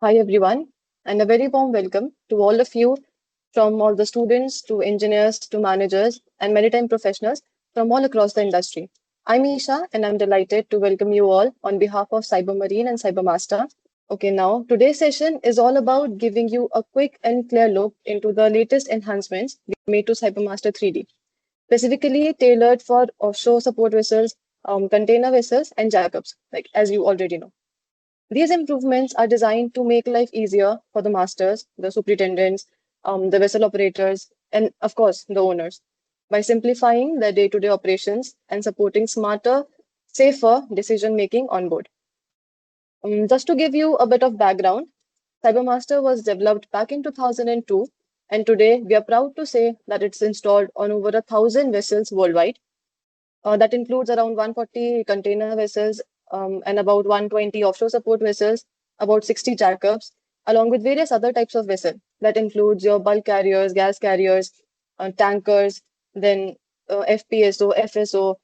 Hi everyone, and a very warm welcome to all of you, from all the students to engineers to managers and maritime professionals from all across the industry. I'm Isha and I'm delighted to welcome you all on behalf of Cybermarine and Cybermaster. Okay, now today's session is all about giving you a quick and clear look into the latest enhancements we made to Cybermaster 3D, specifically tailored for offshore support vessels, container vessels, and jackups, like as you already know. These improvements are designed to make life easier for the masters, the superintendents, the vessel operators, and of course, the owners by simplifying their day to day operations and supporting smarter, safer decision making on board. Just to give you a bit of background, Cybermaster was developed back in 2002, and today we are proud to say that it's installed on over 1,000 vessels worldwide. That includes around 140 container vessels and about 120 offshore support vessels, about 60 jackups, along with various other types of vessel. That includes your bulk carriers, gas carriers, tankers, then FPSO, FSO,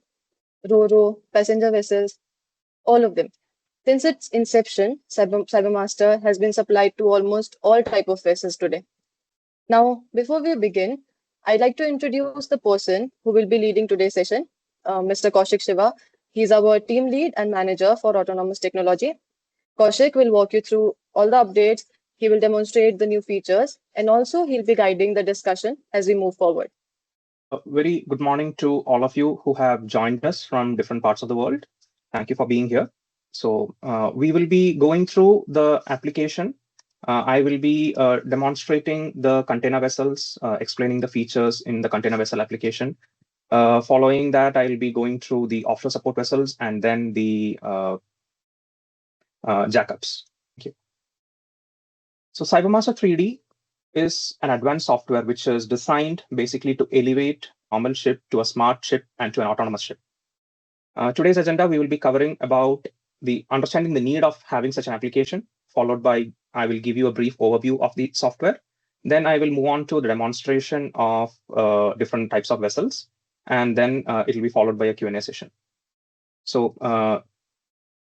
RoRo, passenger vessels, all of them. Since its inception, Cybermaster has been supplied to almost all type of vessels today. Now, before we begin, I'd like to introduce the person who will be leading today's session, Mr. Kaushik Shiva. He's our team lead and manager for autonomous technology. Kaushik will walk you through all the updates. He will demonstrate the new features, and also he'll be guiding the discussion as we move forward. A very good morning to all of you who have joined us from different parts of the world. Thank you for being here. We will be going through the application. I will be demonstrating the container vessels, explaining the features in the container vessel application. Following that, I will be going through the offshore support vessels and then the jackups. Thank you. So Cybermaster 3D is an advanced software which is designed basically to elevate normal ship to a smart ship and to an autonomous ship. Today's agenda, we will be covering about the understanding the need of having such an application, followed by I will give you a brief overview of the software. Then I will move on to the demonstration of different types of vessels, and then it will be followed by a Q&A session. So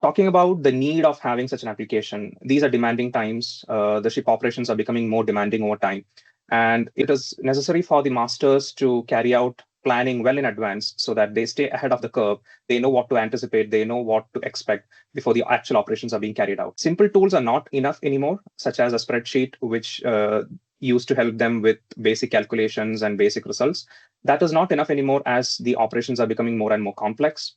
talking about the need of having such an application, these are demanding times. The ship operations are becoming more demanding over time. And it is necessary for the masters to carry out planning well in advance so that they stay ahead of the curve. They know what to anticipate. They know what to expect before the actual operations are being carried out. Simple tools are not enough anymore, such as a spreadsheet, which used to help them with basic calculations and basic results. That is not enough anymore as the operations are becoming more and more complex.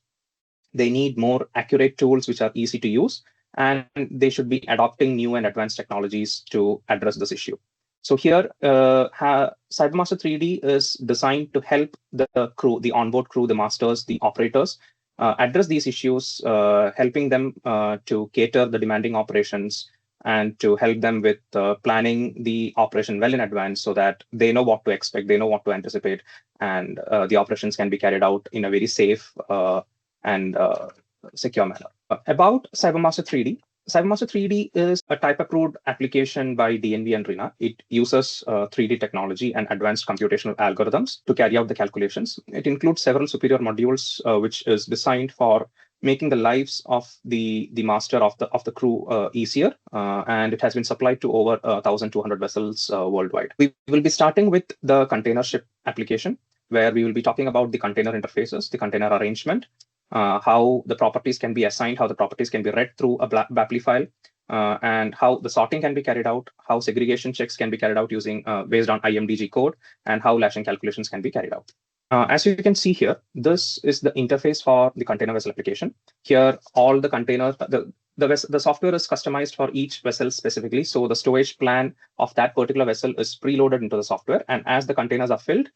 They need more accurate tools which are easy to use, and they should be adopting new and advanced technologies to address this issue. So here, Cybermaster 3D is designed to help the crew, the onboard crew, the masters, the operators, address these issues, helping them to cater the demanding operations and to help them with planning the operation well in advance so that they know what to expect, they know what to anticipate, and the operations can be carried out in a very safe and secure manner. About Cybermaster 3D. Cybermaster 3D is a type-approved application by DNV and RINA. It uses 3D technology and advanced computational algorithms to carry out the calculations. It includes several superior modules, which is designed for making the lives of the master of the crew easier, and it has been supplied to over 1,200 vessels worldwide. We will be starting with the container ship application, where we will be talking about the container interfaces, the container arrangement, how the properties can be assigned, how the properties can be read through a BAPLI file, and how the sorting can be carried out, how segregation checks can be carried out using based on IMDG code, and how lashing calculations can be carried out. As you can see here, this is the interface for the container vessel application. Here, all the containers, the software is customized for each vessel specifically. So the storage plan of that particular vessel is preloaded into the software. And as the containers are filled,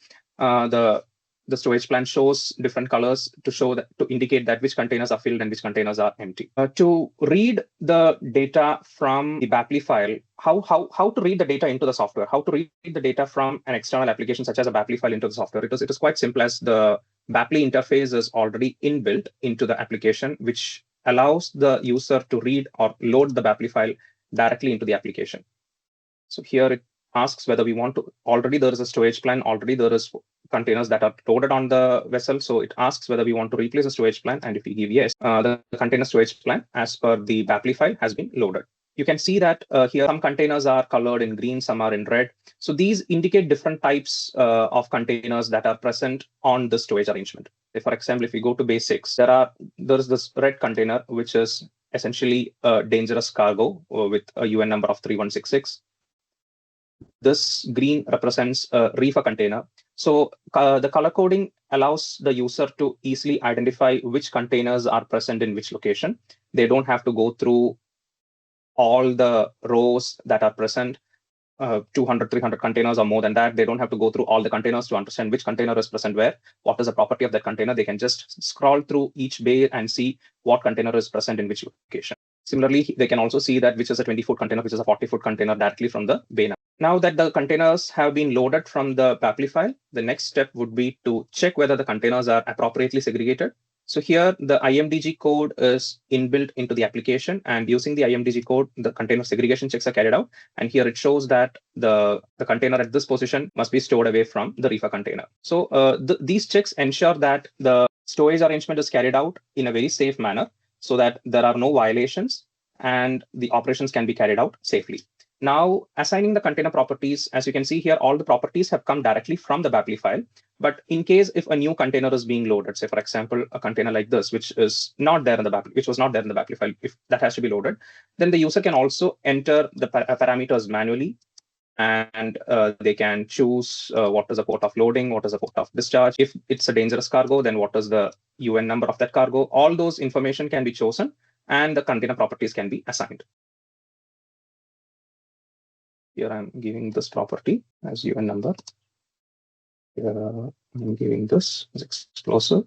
the storage plan shows different colors to indicate that which containers are filled and which containers are empty. To read the data from the BAPLI file, how to read the data into the software, how to read the data from an external application such as a BAPLI file into the software. It is quite simple, as the BAPLI interface is already inbuilt into the application, which allows the user to read or load the BAPLI file directly into the application. So here it asks whether we want to, already there is a storage plan, already there is containers that are loaded on the vessel. So it asks whether we want to replace the storage plan. And if we give yes, the container storage plan as per the BAPLI file has been loaded. You can see that here some containers are colored in green, some are in red. So these indicate different types of containers that are present on the storage arrangement. For example, if we go to basics, there's this red container, which is essentially a dangerous cargo with a UN number of 3166. This green represents a reefer container. So the color coding allows the user to easily identify which containers are present in which location. They don't have to go through all the rows that are present, 200, 300 containers or more than that. They don't have to go through all the containers to understand which container is present where, what is the property of that container. They can just scroll through each bay and see what container is present in which location. Similarly, they can also see that which is a 20-foot container, which is a 40-foot container directly from the bay. Now that the containers have been loaded from the BAPLI file, the next step would be to check whether the containers are appropriately segregated. So here, the IMDG code is inbuilt into the application, and using the IMDG code, the container segregation checks are carried out. And here it shows that the container at this position must be stored away from the reefer container. So these checks ensure that the storage arrangement is carried out in a very safe manner so that there are no violations and the operations can be carried out safely. Now, assigning the container properties, as you can see here, all the properties have come directly from the BAPLI file. But in case if a new container is being loaded, say, for example, a container like this, which is not there in the BAPLI, which was not there in the BAPLI file, if that has to be loaded, then the user can also enter the parameters manually. And they can choose what is the port of loading, what is the port of discharge. If it's a dangerous cargo, then what is the UN number of that cargo. All those information can be chosen and the container properties can be assigned. Here I'm giving this property as UN number. Here I'm giving this as explosive.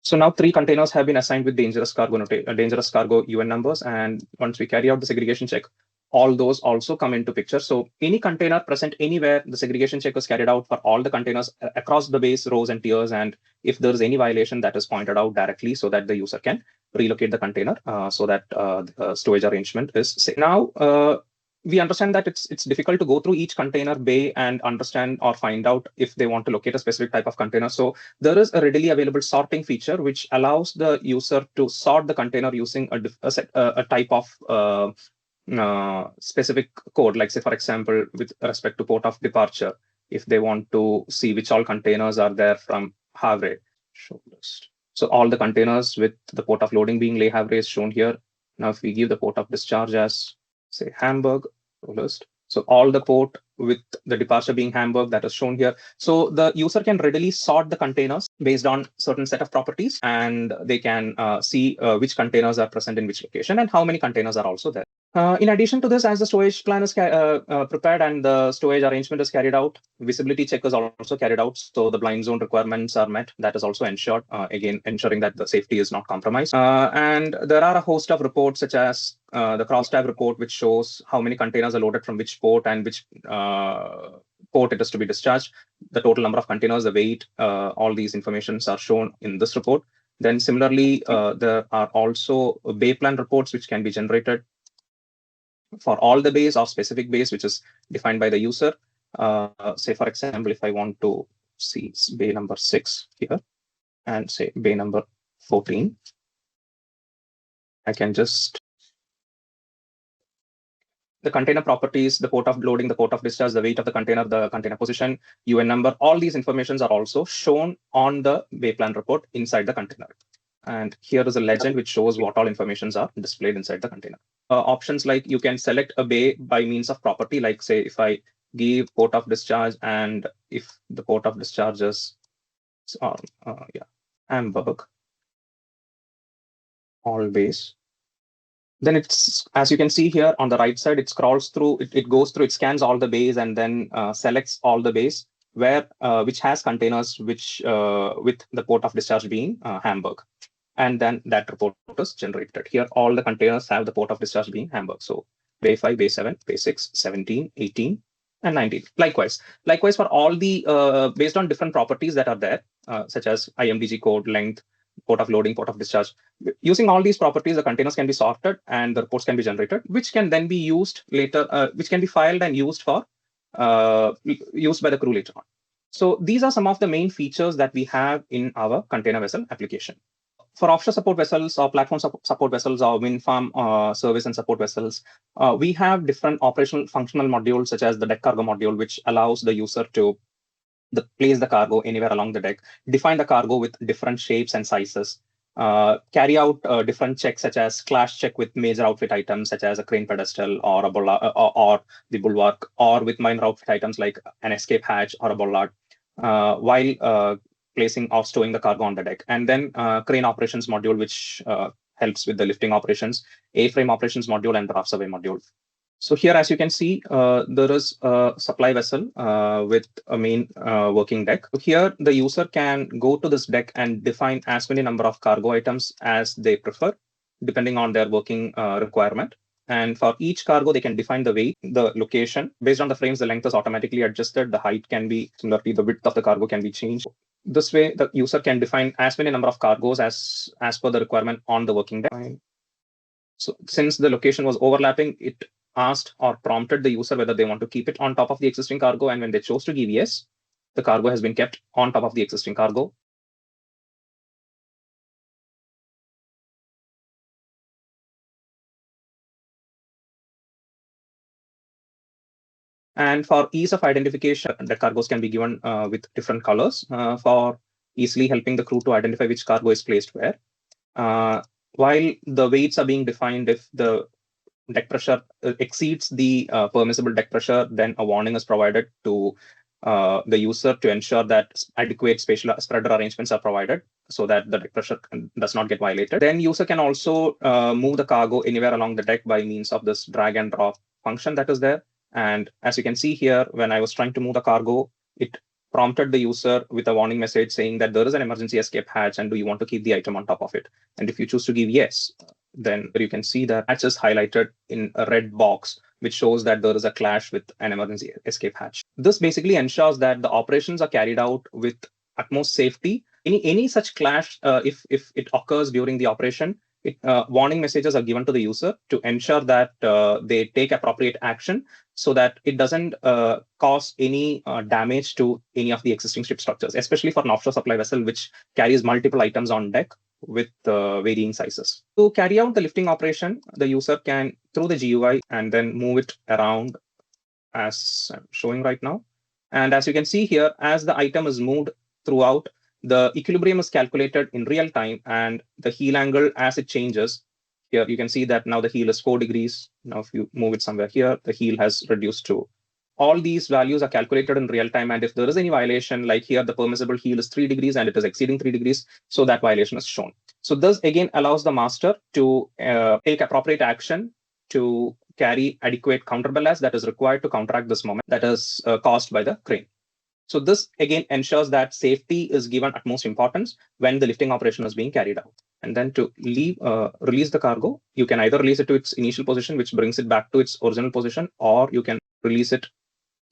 So now 3 containers have been assigned with dangerous cargo UN numbers. And once we carry out the segregation check, all those also come into picture. So any container present anywhere, the segregation check is carried out for all the containers across the base, rows and tiers. And if there is any violation, that is pointed out directly so that the user can relocate the container so that the storage arrangement is safe. Now, we understand that it's difficult to go through each container bay and understand or find out if they want to locate a specific type of container. So there is a readily available sorting feature which allows the user to sort the container using a type of specific code, like say, for example, with respect to port of departure, if they want to see which all containers are there from Havre, show list. So all the containers with the port of loading being Le Havre is shown here. Now, if we give the port of discharge as say Hamburg list, so all the port with the departure being Hamburg, that is shown here. So the user can readily sort the containers based on certain set of properties, and they can see which containers are present in which location and how many containers are also there. In addition to this, as the storage plan is prepared and the storage arrangement is carried out, visibility check is also carried out. So the blind zone requirements are met. That is also ensured, again, ensuring that the safety is not compromised. And there are a host of reports such as the crosstab report, which shows how many containers are loaded from which port and which port it is to be discharged, the total number of containers, the weight, all these informations are shown in this report. Then similarly, there are also bay plan reports which can be generated for all the bays or specific bays, which is defined by the user. Say, for example, if I want to see bay number 6 here and say bay number 14, I can just the container properties, the port of loading, the port of discharge, the weight of the container position, UN number, all these informations are also shown on the bay plan report inside the container. And here is a legend which shows what all informations are displayed inside the container. Options like you can select a bay by means of property, like say if I give port of discharge and if the port of discharge is Hamburg, all bays. Then it's, as you can see here on the right side, it scrolls through, it goes through, it scans all the bays and then selects all the bays where which has containers which with the port of discharge being Hamburg. And then that report is generated. Here, all the containers have the port of discharge being Hamburg. So bay 5, bay 7, bay 6, 17, 18, and 19. Likewise for all the based on different properties that are there, such as IMDG code, length, port of loading, port of discharge. Using all these properties, the containers can be sorted and the reports can be generated, which can then be used later, which can be filed and used for used by the crew later on. So these are some of the main features that we have in our container vessel application. For offshore support vessels or platform support vessels or wind farm service and support vessels, we have different operational functional modules such as the deck cargo module, which allows the user to place the cargo anywhere along the deck, define the cargo with different shapes and sizes, carry out different checks such as clash check with major outfit items such as a crane pedestal or a or the bulwark, or with minor outfit items like an escape hatch or a bollard, while placing or stowing the cargo on the deck. And then crane operations module, which helps with the lifting operations, A-frame operations module, and draft survey module. So here, as you can see, there is a supply vessel with a main working deck. So here, the user can go to this deck and define as many number of cargo items as they prefer, depending on their working requirement. And for each cargo, they can define the weight, the location. Based on the frames, the length is automatically adjusted. The height can be, similarly, the width of the cargo can be changed. This way, the user can define as many number of cargoes as per the requirement on the working deck. So since the location was overlapping, it asked or prompted the user whether they want to keep it on top of the existing cargo. And when they chose to give yes, the cargo has been kept on top of the existing cargo. And for ease of identification, the cargoes can be given with different colors for easily helping the crew to identify which cargo is placed where. While the weights are being defined, if the deck pressure exceeds the permissible deck pressure, then a warning is provided to the user to ensure that adequate spatial spreader arrangements are provided so that the deck pressure does not get violated. Then user can also move the cargo anywhere along the deck by means of this drag and drop function that is there. And as you can see here, when I was trying to move the cargo, it prompted the user with a warning message saying that there is an emergency escape hatch and do you want to keep the item on top of it? And if you choose to give yes, then you can see that hatch is highlighted in a red box, which shows that there is a clash with an emergency escape hatch. This basically ensures that the operations are carried out with utmost safety. Any such clash, if it occurs during the operation, warning messages are given to the user to ensure that they take appropriate action so that it doesn't cause any damage to any of the existing ship structures, especially for an offshore supply vessel, which carries multiple items on deck with varying sizes. To carry out the lifting operation, the user can, through the GUI, and then move it around as I'm showing right now. And as you can see here, as the item is moved throughout, the equilibrium is calculated in real time, and the heel angle as it changes. Here you can see that now the heel is 4 degrees. Now if you move it somewhere here, the heel has reduced to. All these values are calculated in real time, and if there is any violation, like here the permissible heel is 3 degrees and it is exceeding 3 degrees, so that violation is shown. So this again allows the master to take appropriate action to carry adequate counterballast that is required to counteract this moment that is caused by the crane. So this again ensures that safety is given utmost importance when the lifting operation is being carried out. And then to release the cargo, you can either release it to its initial position, which brings it back to its original position, or you can release it,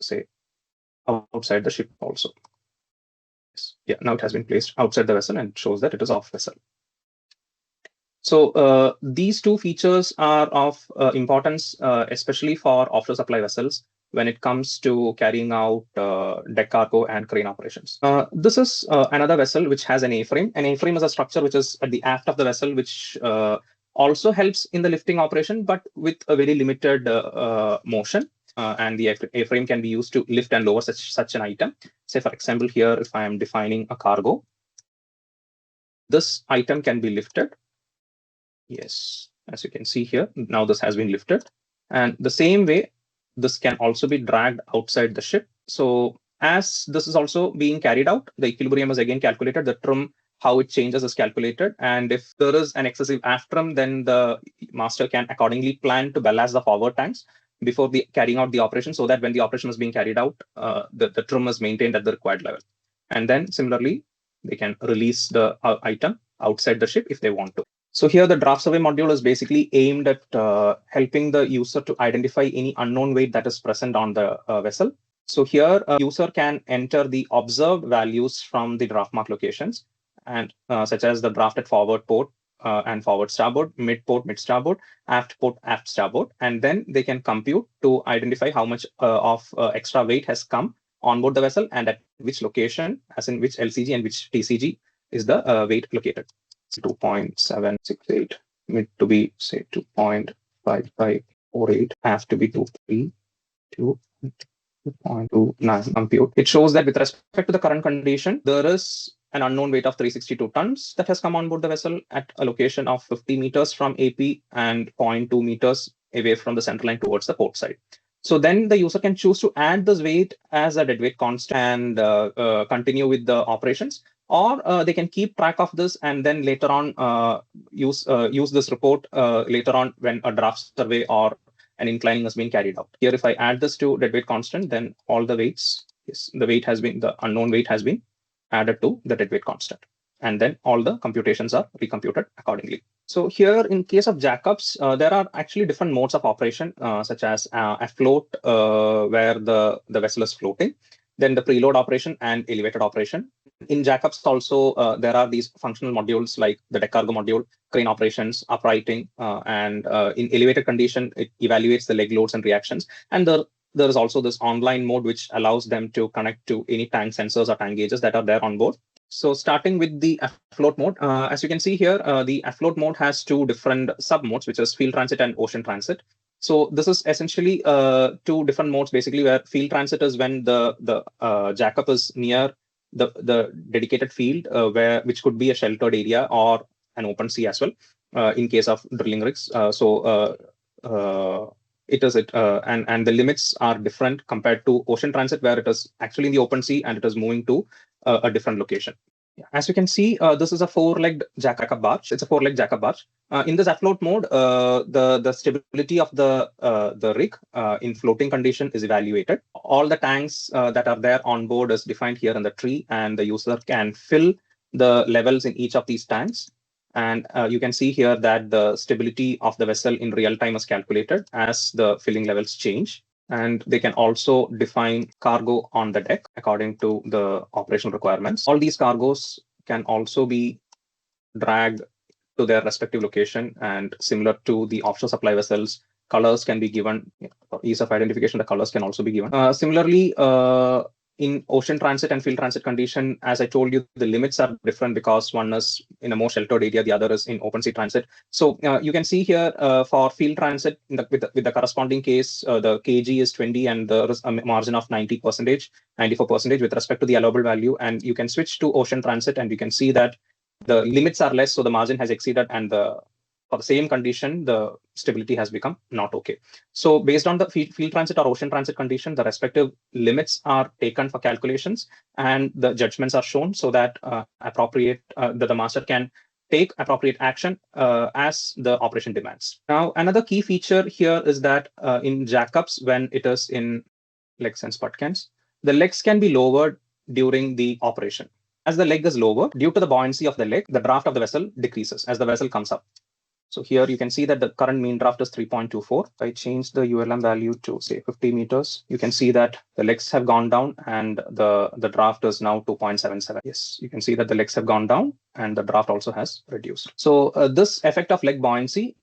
say, outside the ship also. Yeah, now it has been placed outside the vessel and shows that it is off vessel. So these two features are of importance, especially for offshore supply vessels when it comes to carrying out deck cargo and crane operations. This is another vessel which has an A-frame. An A-frame is a structure which is at the aft of the vessel, which also helps in the lifting operation, but with a very limited motion. And the A-frame can be used to lift and lower such an item. Say, for example, here, if I am defining a cargo, this item can be lifted. Yes, as you can see here, now this has been lifted. And the same way, this can also be dragged outside the ship. So as this is also being carried out, the equilibrium is again calculated. The trim, how it changes is calculated. And if there is an excessive aft trim, then the master can accordingly plan to ballast the forward tanks before carrying out the operation, so that when the operation is being carried out, the trim is maintained at the required level. And then similarly, they can release the item outside the ship if they want to. So here the draft survey module is basically aimed at helping the user to identify any unknown weight that is present on the vessel. So here a user can enter the observed values from the draft mark locations, and such as the drafted forward port and forward starboard, mid port, mid starboard, aft port, aft starboard, and then they can compute to identify how much of extra weight has come on board the vessel and at which location, as in which LCG and which TCG is the weight located. 2.768, mid to be say 2.5548, have to be 2.29 compute. It shows that with respect to the current condition, there is an unknown weight of 362 tons that has come on board the vessel at a location of 50 meters from AP and 0.2 meters away from the center line towards the port side. So then the user can choose to add this weight as a deadweight constant and continue with the operations, or they can keep track of this and then later on use this report later on when a draft survey or an inclining has been carried out. Here, if I add this to deadweight constant, then all the weights, the unknown weight has been added to the deadweight constant. And then all the computations are recomputed accordingly. So here, in case of jackups, there are actually different modes of operation, such as afloat, where the vessel is floating, then the preload operation and elevated operation. In jackups also, there are these functional modules like the deck cargo module, crane operations, uprighting, and in elevated condition, it evaluates the leg loads and reactions. And there is also this online mode, which allows them to connect to any tank sensors or tank gauges that are there on board. So starting with the afloat mode, as you can see here, the afloat mode has two different sub modes, which is field transit and ocean transit. So this is essentially two different modes, basically, where field transit is when the jackup is near the dedicated field, which could be a sheltered area or an open sea as well, in case of drilling rigs. And the limits are different compared to ocean transit, where it is actually in the open sea and it is moving to a different location. As you can see, this is a four-legged jack-up barge. It's a four-legged jack-up barge. In this afloat mode, the stability of the rig in floating condition is evaluated. All the tanks that are there on board is defined here in the tree, and the user can fill the levels in each of these tanks. And you can see here that the stability of the vessel in real time is calculated as the filling levels change. And they can also define cargo on the deck according to the operational requirements. All these cargoes can also be dragged to their respective location, and similar to the offshore supply vessels, colors can be given. For ease of identification, the colors can also be given. Similarly, in ocean transit and field transit condition, as I told you, the limits are different because one is in a more sheltered area, the other is in open sea transit. So you can see here for field transit, with the corresponding case, the kg is 20 and there is a margin of 90%, 94% with respect to the allowable value. And you can switch to ocean transit and you can see that the limits are less, so the margin has exceeded, and for the same condition, the stability has become not okay. So based on the field transit or ocean transit condition, the respective limits are taken for calculations and the judgments are shown so that the master can take appropriate action as the operation demands. Now, another key feature here is that in jackups, when it is in legs and spudcans, the legs can be lowered during the operation. As the leg is lower, due to the buoyancy of the leg, the draft of the vessel decreases as the vessel comes up. So here you can see that the current mean draft is 3.24. If I change the ULM value to say 50 meters, you can see that the legs have gone down and the draft is now 2.77. Yes, you can see that the legs have gone down and the draft also has reduced. So this effect of leg buoyancy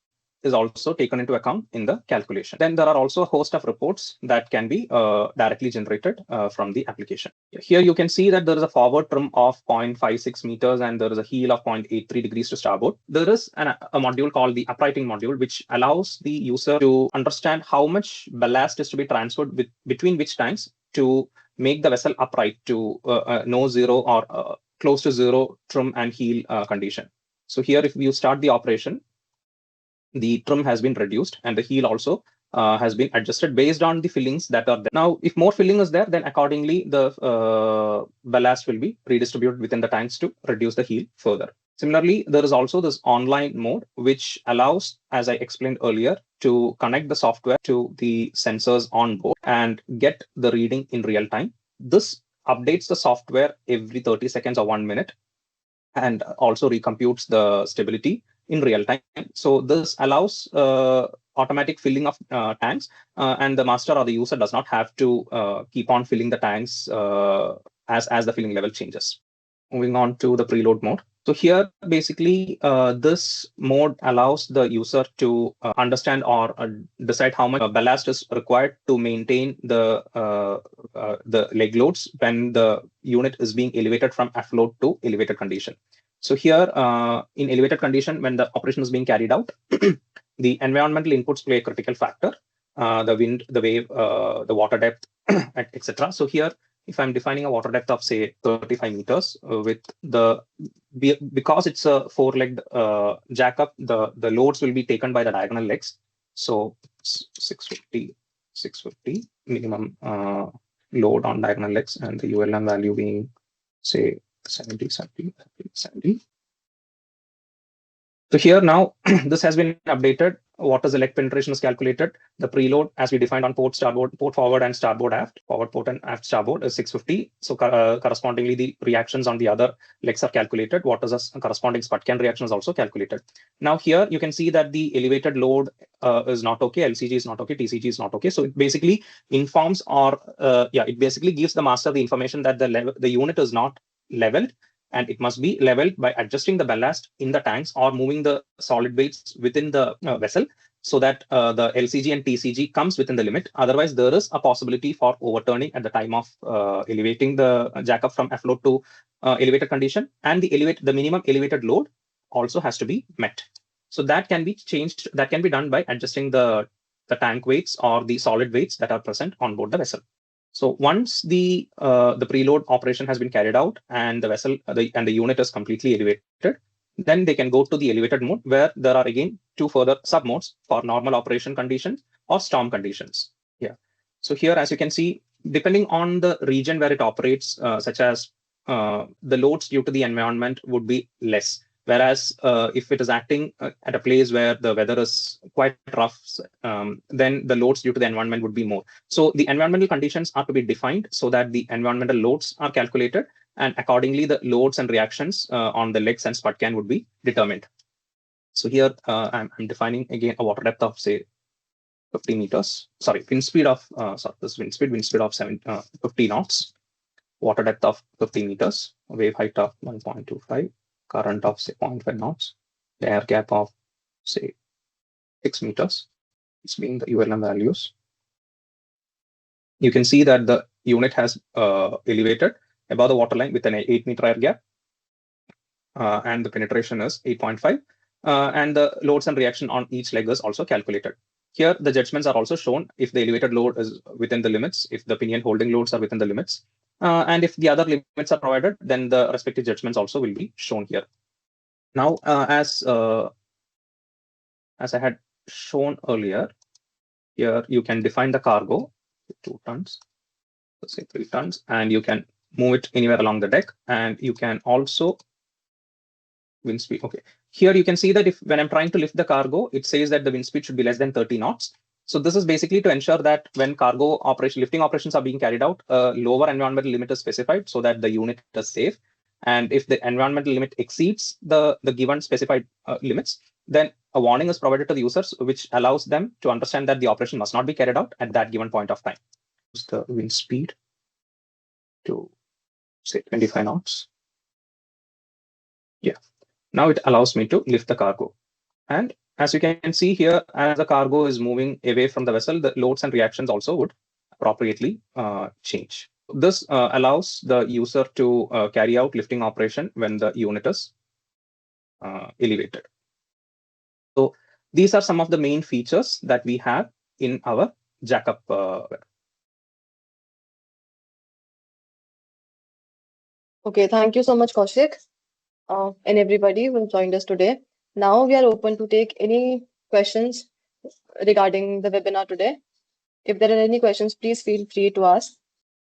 is also taken into account in the calculation. Then there are also a host of reports that can be directly generated from the application. Here you can see that there is a forward trim of 0.56 meters and there is a heel of 0.83 degrees to starboard. There is a module called the uprighting module, which allows the user to understand how much ballast is to be transferred between which tanks to make the vessel upright to no zero or close to zero trim and heel condition. So here, if you start the operation, the trim has been reduced and the heel also has been adjusted based on the fillings that are there. Now, if more filling is there, then accordingly the ballast will be redistributed within the tanks to reduce the heel further. Similarly, there is also this online mode, which allows, as I explained earlier, to connect the software to the sensors on board and get the reading in real time. This updates the software every 30 seconds or 1 minute and also recomputes the stability in real time. So this allows automatic filling of tanks, and the master or the user does not have to keep on filling the tanks as the filling level changes. Moving on to the preload mode. So here, basically, this mode allows the user to understand or decide how much ballast is required to maintain the leg loads when the unit is being elevated from afloat to elevated condition. So here, in elevated condition, when the operation is being carried out, the environmental inputs play a critical factor. The wind, the wave, the water depth, etc. So here, if I'm defining a water depth of say 35 meters with the because it's a four-legged jack-up, the loads will be taken by the diagonal legs. So 650 minimum load on diagonal legs, and the ULM value being say 70, 70, 70. So here now, this has been updated. What is the leg penetration is calculated. The preload, as we defined on port starboard, port forward and starboard aft, forward port and aft starboard is 650. So correspondingly, the reactions on the other legs are calculated. What is a corresponding Sputcan reaction is also calculated. Now here you can see that the elevated load is not okay, LCG is not okay, TCG is not okay. So it basically informs or it basically gives the master the information that the unit is not leveled, and it must be leveled by adjusting the ballast in the tanks or moving the solid weights within the vessel, so that the LCG and TCG comes within the limit. Otherwise, there is a possibility for overturning at the time of elevating the jack-up from afloat to elevated condition, and the minimum elevated load also has to be met. So that can be changed. That can be done by adjusting the tank weights or the solid weights that are present on board the vessel. So once the preload operation has been carried out and the vessel and the unit is completely elevated, then they can go to the elevated mode, where there are again two further sub modes for normal operation conditions or storm conditions. Yeah. So here, as you can see, depending on the region where it operates, such as the loads due to the environment would be less. Whereas if it is acting at a place where the weather is quite rough, then the loads due to the environment would be more. So the environmental conditions are to be defined so that the environmental loads are calculated, and accordingly the loads and reactions on the legs and Sputcan would be determined. So here I'm defining again a water depth of say 50 meters. Sorry, wind speed of wind speed of 50 knots. Water depth of 50 meters, wave height of 1.25, current of say 0.5 knots, the air gap of say 6 meters. It's being the ULM values. You can see that the unit has elevated above the waterline with an 8-meter air gap, and the penetration is 8.5, and the loads and reaction on each leg is also calculated. Here, the judgments are also shown if the elevated load is within the limits, if the pinion holding loads are within the limits, and if the other limits are provided, then the respective judgments also will be shown here. Now, as I had shown earlier, here you can define the cargo, 2 tons, let's say 3 tons, and you can move it anywhere along the deck, and you can also wind speed. Okay, here you can see that if when I'm trying to lift the cargo, it says that the wind speed should be less than 30 knots. So this is basically to ensure that when cargo lifting operations are being carried out, a lower environmental limit is specified so that the unit is safe. And if the environmental limit exceeds the given specified limits, then a warning is provided to the users, which allows them to understand that the operation must not be carried out at that given point of time. Use the wind speed to say 25 knots. Yeah. Now it allows me to lift the cargo. And as you can see here, as the cargo is moving away from the vessel, the loads and reactions also would appropriately change. This allows the user to carry out lifting operation when the unit is elevated. So these are some of the main features that we have in our jack-up. Okay, thank you so much, Kaushik, and everybody who joined us today. Now we are open to take any questions regarding the webinar today. If there are any questions, please feel free to ask.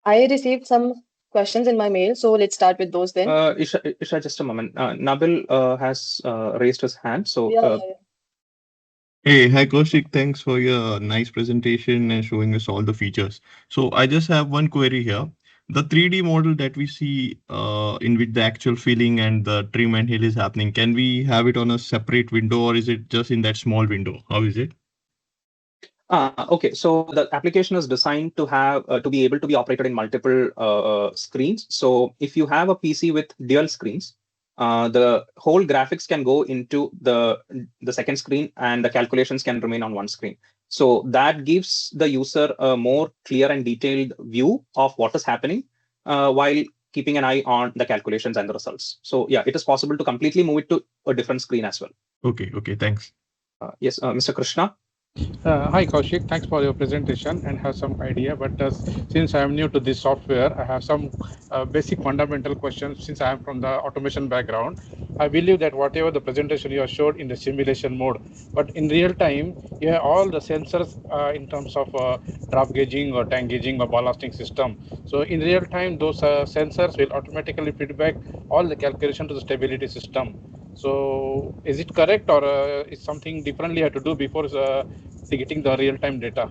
I received some questions in my mail, so let's start with those then. Isha, just a moment. Nabil has raised his hand. So Hey, hi Kaushik, thanks for your nice presentation and showing us all the features. So I just have one query here. The 3D model that we see in which the actual filling and the trim and hill is happening, can we have it on a separate window or is it just in that small window? How is it? Okay, so the application is designed to have to be able to be operated in multiple screens. So if you have a PC with dual screens, the whole graphics can go into the second screen and the calculations can remain on one screen. So that gives the user a more clear and detailed view of what is happening while keeping an eye on the calculations and the results. So yeah, it is possible to completely move it to a different screen as well. Okay, thanks. Yes, Mr. Krishna. Hi Kaushik, thanks for your presentation and have some idea. But since I am new to this software, I have some basic fundamental questions. Since I am from the automation background, I believe that whatever the presentation you have showed in the simulation mode, but in real time, you have all the sensors in terms of draft gauging or tank gauging or ballasting system. So in real time, those sensors will automatically feedback all the calculation to the stability system. So is it correct, or is something differently have to do before getting the real-time data?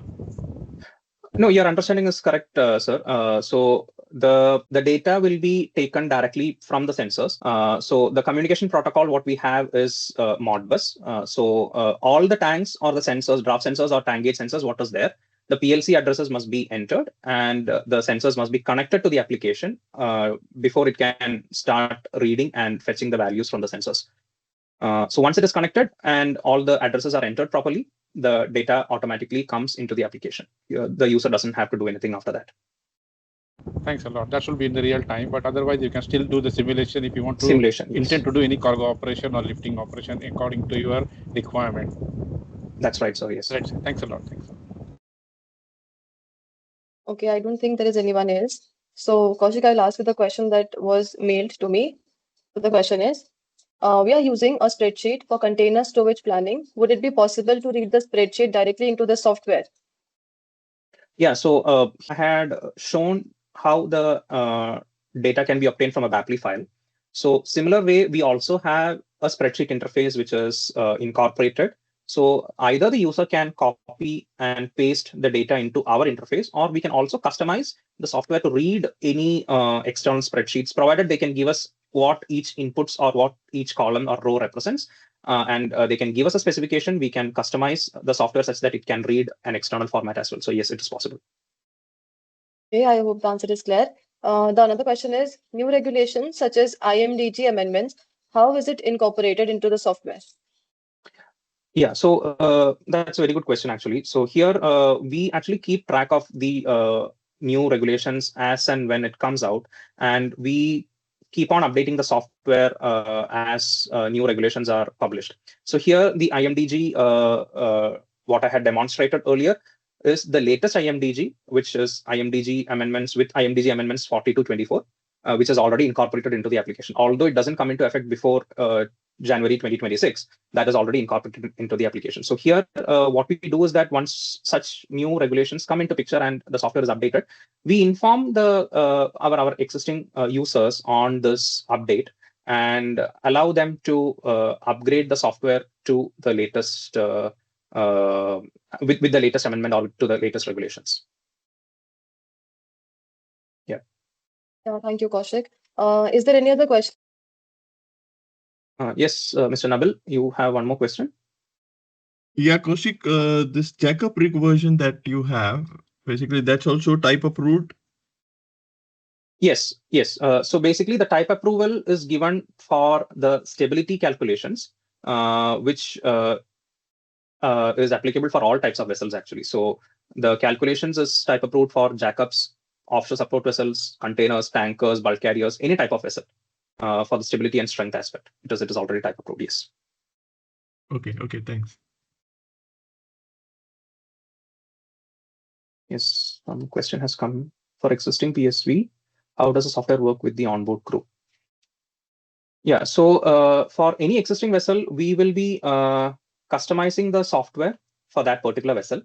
No, your understanding is correct, sir. So the data will be taken directly from the sensors. So the communication protocol, what we have is Modbus. All the tanks or the sensors, draft sensors or tank gauge sensors, what is there, the PLC addresses must be entered, and the sensors must be connected to the application before it can start reading and fetching the values from the sensors. So once it is connected and all the addresses are entered properly, the data automatically comes into the application. The user doesn't have to do anything after that. Thanks a lot. That should be in the real time, but otherwise you can still do the simulation if you want to simulation, intend to do any cargo operation or lifting operation according to your requirement. That's right, sir. Yes. Right. Thanks a lot. Thanks. Okay, I don't think there is anyone else. So, Kaushik, I'll ask you the question that was mailed to me. So the question is, we are using a spreadsheet for container storage planning. Would it be possible to read the spreadsheet directly into the software? Yeah, so I had shown how the data can be obtained from a BAPLI file. So similar way, we also have a spreadsheet interface which is incorporated. So either the user can copy and paste the data into our interface, or we can also customize the software to read any external spreadsheets, provided they can give us what each inputs or what each column or row represents. And they can give us a specification. We can customize the software such that it can read an external format as well. So yes, it is possible. Okay, I hope the answer is clear. The another question is, new regulations such as IMDG amendments, how is it incorporated into the software? Yeah, so that's a very good question, actually. So here we actually keep track of the new regulations as and when it comes out, and we keep on updating the software as new regulations are published. So here the IMDG, what I had demonstrated earlier, is the latest IMDG, which is IMDG amendments with IMDG amendments 40 to 24, which is already incorporated into the application. Although it doesn't come into effect before January 2026, that is already incorporated into the application. So here, what we do is that once such new regulations come into picture and the software is updated, we inform the our existing users on this update and allow them to upgrade the software to the latest with the latest amendment or to the latest regulations. Yeah. Yeah, thank you, Kaushik. Is there any other question? Yes, Mr. Nabil, you have one more question. Yeah, Kaushik, this Jack-up rig version that you have, basically that's also type approved. Yes. So basically, the type approval is given for the stability calculations, which is applicable for all types of vessels, actually. So the calculations is type approved for jackups, offshore support vessels, containers, tankers, bulk carriers, any type of vessel for the stability and strength aspect, because it is already type approved. Yes. Okay, thanks. Yes, one question has come. For existing PSV, how does the software work with the onboard crew? Yeah, so for any existing vessel, we will be customizing the software for that particular vessel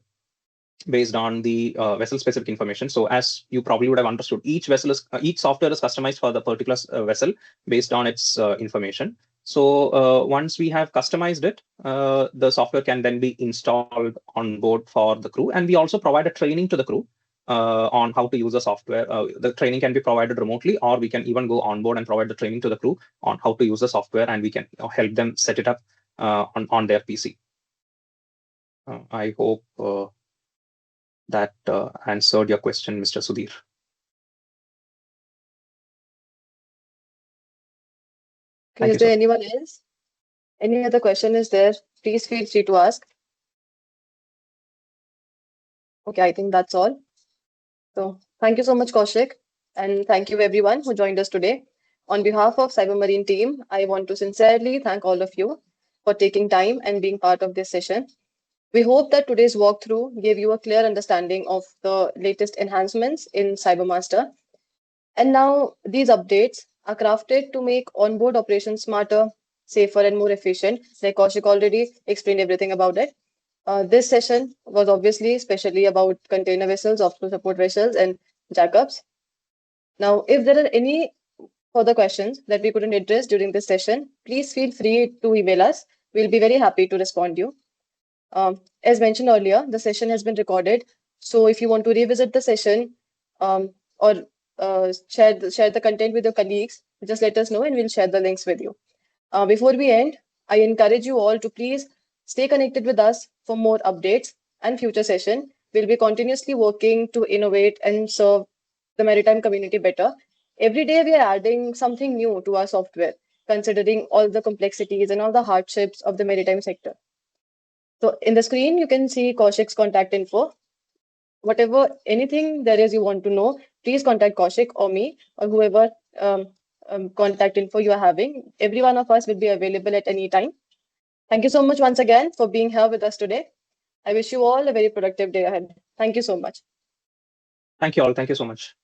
based on the vessel specific information. So as you probably would have understood, each software is customized for the particular vessel based on its information. So once we have customized it, the software can then be installed on board for the crew. And we also provide a training to the crew on how to use the software. The training can be provided remotely, or we can even go on board and provide the training to the crew on how to use the software, and we can help them set it up on their PC. I hope that answered your question, Mr. Sudhir. Okay, is there anyone else? Any other question is there? Please feel free to ask. Okay, I think that's all. So thank you so much, Kaushik. And thank you everyone who joined us today. On behalf of Cybermarine team, I want to sincerely thank all of you for taking time and being part of this session. We hope that today's walkthrough gave you a clear understanding of the latest enhancements in Cybermaster. And now these updates are crafted to make onboard operations smarter, safer, and more efficient. Like Kaushik already explained everything about it. This session was obviously especially about container vessels, offshore support vessels, and jackups. Now, if there are any further questions that we couldn't address during this session, please feel free to email us. We'll be very happy to respond to you. As mentioned earlier, the session has been recorded. So if you want to revisit the session or share the content with your colleagues, just let us know and we'll share the links with you. Before we end, I encourage you all to please stay connected with us for more updates and future session. We'll be continuously working to innovate and serve the maritime community better. Every day we are adding something new to our software, considering all the complexities and all the hardships of the maritime sector. So in the screen, you can see Kaushik's contact info. Whatever, anything there is you want to know, please contact Kaushik or me or whoever contact info you are having. Every one of us will be available at any time. Thank you so much once again for being here with us today. I wish you all a very productive day ahead. Thank you so much. Thank you all. Thank you so much.